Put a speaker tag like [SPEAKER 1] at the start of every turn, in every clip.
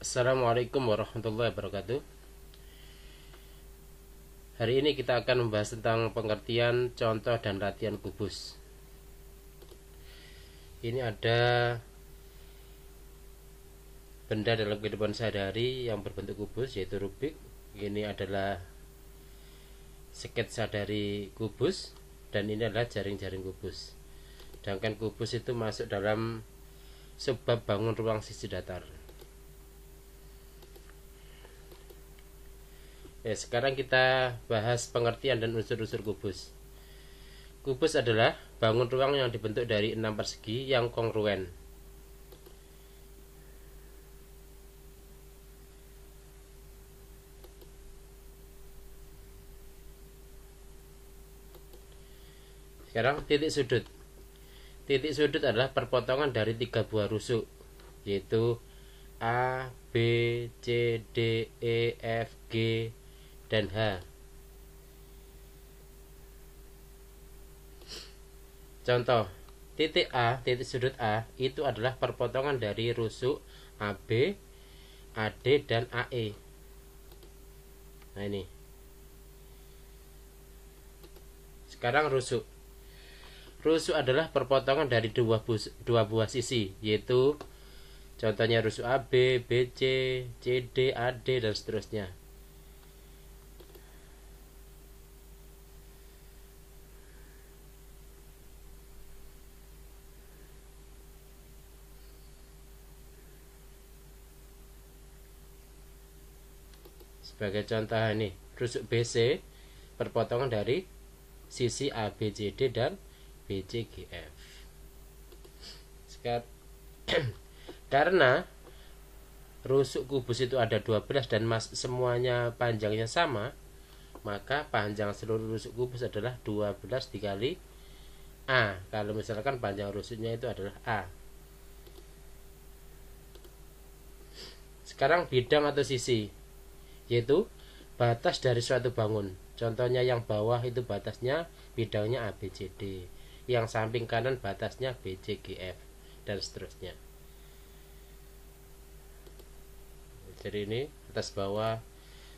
[SPEAKER 1] Assalamualaikum warahmatullahi wabarakatuh. Hari ini kita akan membahas tentang pengertian, contoh, dan latihan kubus. Ini ada benda dalam kehidupan sehari-hari yang berbentuk kubus, yaitu Rubik. Ini adalah sketsa dari kubus, dan ini adalah jaring-jaring kubus. Sedangkan kubus itu masuk dalam sebab bangun ruang sisi datar. Sekarang kita bahas pengertian dan unsur-unsur kubus. Kubus adalah bangun ruang yang dibentuk dari 6 persegi yang kongruen. Sekarang titik sudut. Titik sudut adalah perpotongan dari 3 buah rusuk, yaitu A, B, C, D, E, F, G, dan H. Contoh, titik A, titik sudut A itu adalah perpotongan dari rusuk AB, AD, dan AE. Nah ini. Sekarang rusuk. Rusuk adalah perpotongan dari dua buah sisi, yaitu contohnya rusuk AB, BC, CD, AD, dan seterusnya. Sebagai contoh ini, rusuk BC perpotongan dari sisi ABCD dan BCGF. Karena rusuk kubus itu ada 12 dan semuanya panjangnya sama, maka panjang seluruh rusuk kubus adalah 12 dikali A. Kalau misalkan panjang rusuknya itu adalah A. Sekarang bidang atau sisi, yaitu batas dari suatu bangun. Contohnya yang bawah itu batasnya bidangnya ABCD, yang samping kanan batasnya BCGF, dan seterusnya. Jadi ini atas bawah,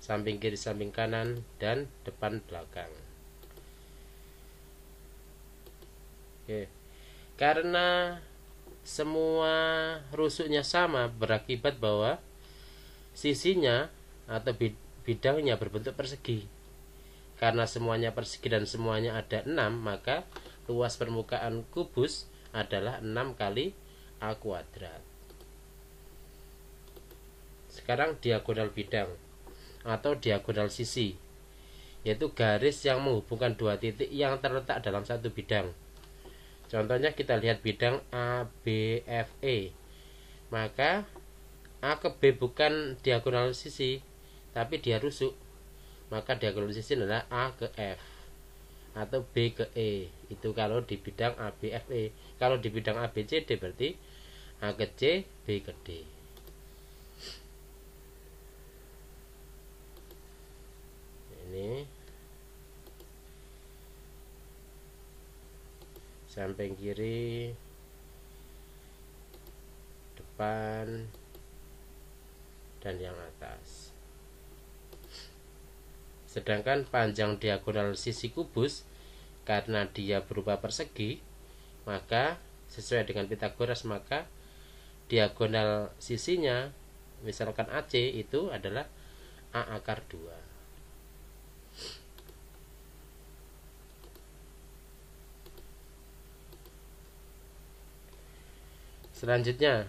[SPEAKER 1] samping kiri, samping kanan, dan depan belakang. Oke. Karena semua rusuknya sama, berakibat bahwa sisinya atau bidangnya berbentuk persegi. Karena semuanya persegi dan semuanya ada 6, maka luas permukaan kubus adalah 6 kali A kuadrat. Sekarang diagonal bidang atau diagonal sisi, yaitu garis yang menghubungkan dua titik yang terletak dalam satu bidang. Contohnya kita lihat bidang ABFE, maka A ke B bukan diagonal sisi, tapi dia rusuk, maka diagonal sisi adalah A ke F atau B ke E. Itu kalau di bidang ABFE. Kalau di bidang ABCD berarti A ke C, B ke D. Ini samping kiri, depan, dan yang atas. Sedangkan panjang diagonal sisi kubus, karena dia berupa persegi, maka sesuai dengan Pythagoras, maka diagonal sisinya, misalkan AC, itu adalah A akar 2. Selanjutnya,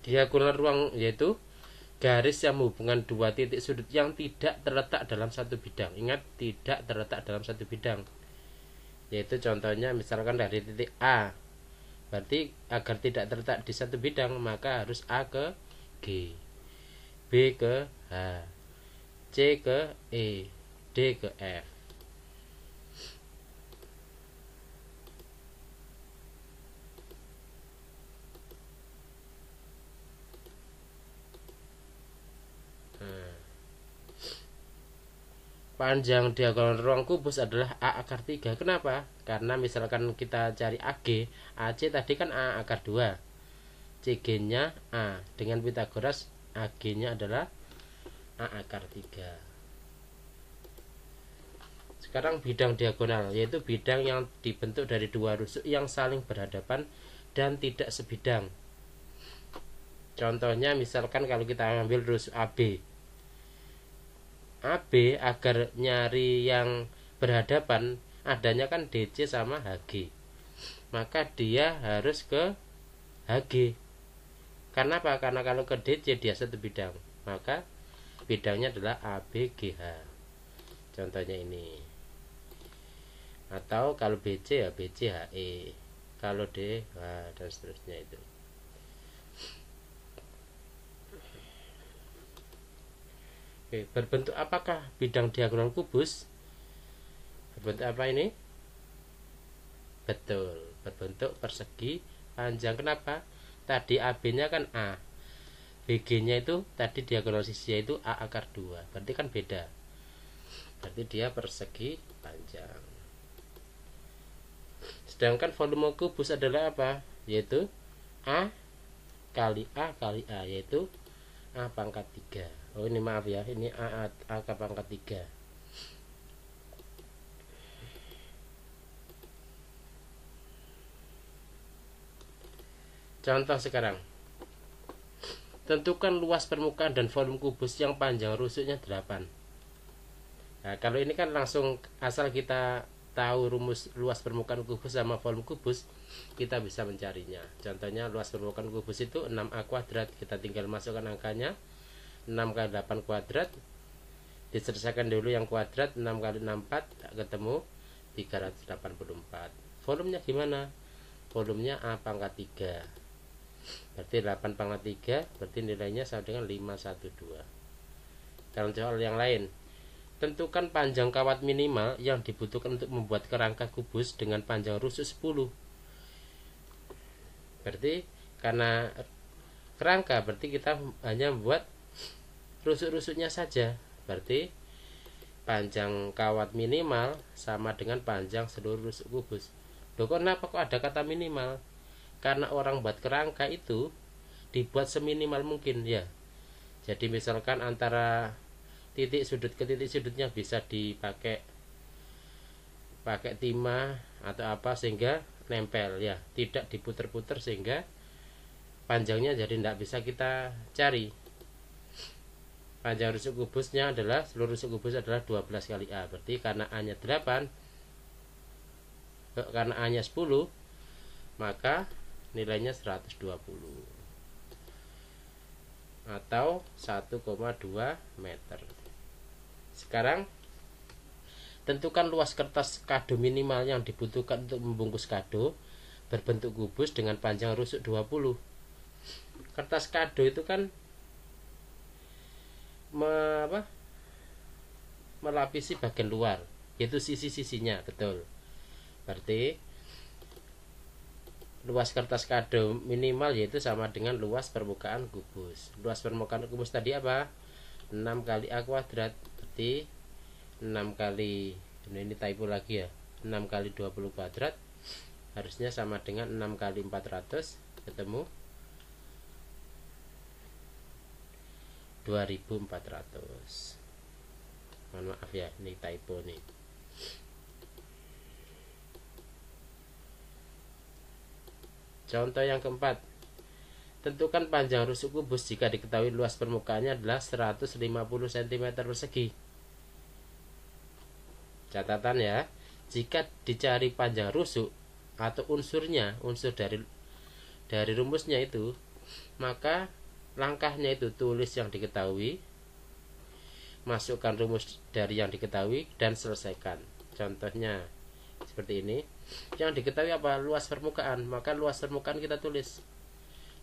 [SPEAKER 1] diagonal ruang, yaitu garis yang menghubungkan dua titik sudut yang tidak terletak dalam satu bidang. Ingat, tidak terletak dalam satu bidang. Yaitu contohnya misalkan dari titik A, berarti agar tidak terletak di satu bidang, maka harus A ke G, B ke H, C ke E, D ke F. panjang diagonal ruang kubus adalah A akar 3. Kenapa? Karena misalkan kita cari AG, AC tadi kan A akar 2, CG nya A. Dengan Pythagoras AG nya adalah A akar 3. Sekarang bidang diagonal, yaitu bidang yang dibentuk dari dua rusuk yang saling berhadapan dan tidak sebidang. Contohnya misalkan kalau kita ambil rusuk AB, agar nyari yang berhadapan adanya kan DC sama HG, maka dia harus ke HG. Karena apa? Karena kalau ke DC dia satu bidang, maka bidangnya adalah ABGH. Contohnya ini. Atau kalau BC ya BCHE, kalau D dan seterusnya itu. Oke, berbentuk apakah bidang diagonal kubus? Berbentuk apa ini? Betul, berbentuk persegi panjang. Kenapa? Tadi AB nya kan A, BG nya itu tadi diagonal sisi itu A akar 2, berarti kan beda, berarti dia persegi panjang. Sedangkan volume kubus adalah apa? Yaitu A kali A kali A, yaitu A pangkat 3. Oh ini maaf ya, ini A ke pangkat 3. Contoh sekarang, tentukan luas permukaan dan volume kubus yang panjang rusuknya 8. Nah kalau ini kan langsung asal kita tahu rumus luas permukaan kubus sama volume kubus, kita bisa mencarinya. Contohnya luas permukaan kubus itu 6A kuadrat, kita tinggal masukkan angkanya 6 kali 8 kuadrat, diselesaikan dulu yang kuadrat, 6 kali 64 ketemu 384. Volumenya gimana? Volumenya A pangkat 3, berarti 8 pangkat 3, berarti nilainya sama dengan 512. Dalam soal yang lain, tentukan panjang kawat minimal yang dibutuhkan untuk membuat kerangka kubus dengan panjang rusuk 10. Berarti karena kerangka, berarti kita hanya membuat rusuk-rusuknya saja. Berarti panjang kawat minimal sama dengan panjang seluruh rusuk kubus. Loh, kenapa kok ada kata minimal? Karena orang buat kerangka itu dibuat seminimal mungkin ya. Jadi misalkan antara titik sudut ke titik sudutnya bisa dipakai timah atau apa sehingga nempel ya, tidak diputer-puter sehingga panjangnya jadi tidak bisa kita cari. Panjang rusuk kubusnya adalah, seluruh rusuk kubus adalah 12 kali A, berarti karena A nya 8, karena A nya 10, maka nilainya 120 atau 1,2 meter. Sekarang tentukan luas kertas kado minimal yang dibutuhkan untuk membungkus kado berbentuk kubus dengan panjang rusuk 20. Kertas kado itu kan melapisi bagian luar, yaitu sisi-sisinya, betul. Berarti luas kertas kado minimal yaitu sama dengan luas permukaan kubus. Luas permukaan kubus tadi apa? 6 kali A kuadrat, berarti 6 kali, ini typo lagi ya, 6 kali 20 kuadrat harusnya sama dengan 6 kali 400, ketemu 2400. Mohon maaf ya, ini typo nih. Contoh yang keempat, tentukan panjang rusuk kubus jika diketahui luas permukaannya adalah 150 cm persegi. Catatan ya, jika dicari panjang rusuk atau unsurnya, unsur dari rumusnya itu, maka langkahnya itu tulis yang diketahui, masukkan rumus dari yang diketahui, dan selesaikan. Contohnya seperti ini. Yang diketahui apa? Luas permukaan, maka luas permukaan kita tulis.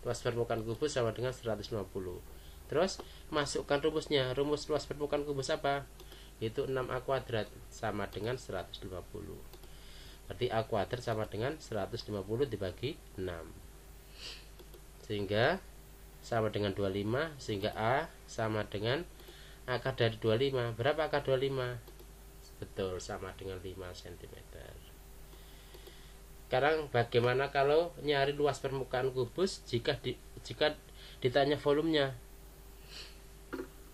[SPEAKER 1] Luas permukaan kubus sama dengan 150. Terus masukkan rumusnya. Rumus luas permukaan kubus apa? Itu 6A kuadrat sama dengan 150. Berarti A kuadrat sama dengan 150 dibagi 6, sehingga sama dengan 25. Sehingga A sama dengan akar dari 25. Berapa akar 25? Betul, sama dengan 5 cm. Sekarang bagaimana kalau nyari luas permukaan kubus jika ditanya volumenya?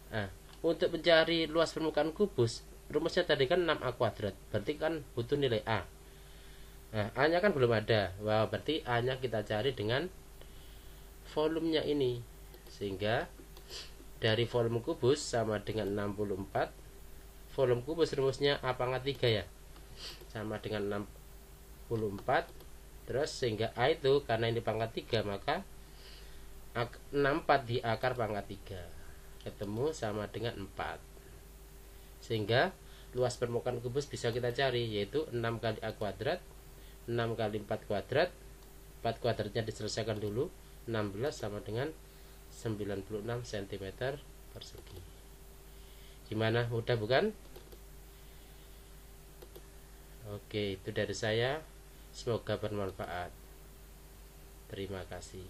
[SPEAKER 1] Nah, untuk mencari luas permukaan kubus, rumusnya tadi kan 6A kuadrat, berarti kan butuh nilai A. Nah, A nya kan belum ada. Wah, berarti A nya kita cari dengan volumenya ini. Sehingga dari volume kubus sama dengan 64. Volume kubus rumusnya A pangkat 3 ya, sama dengan 64. Terus sehingga A itu karena ini pangkat 3, maka 64 di akar pangkat 3 ketemu sama dengan 4. Sehingga luas permukaan kubus bisa kita cari, yaitu 6 kali A kuadrat, 6 kali 4 kuadrat. 4 kuadratnya diselesaikan dulu, 16 sama dengan 96 cm persegi. Gimana, mudah bukan? Oke, itu dari saya. Semoga bermanfaat. Terima kasih.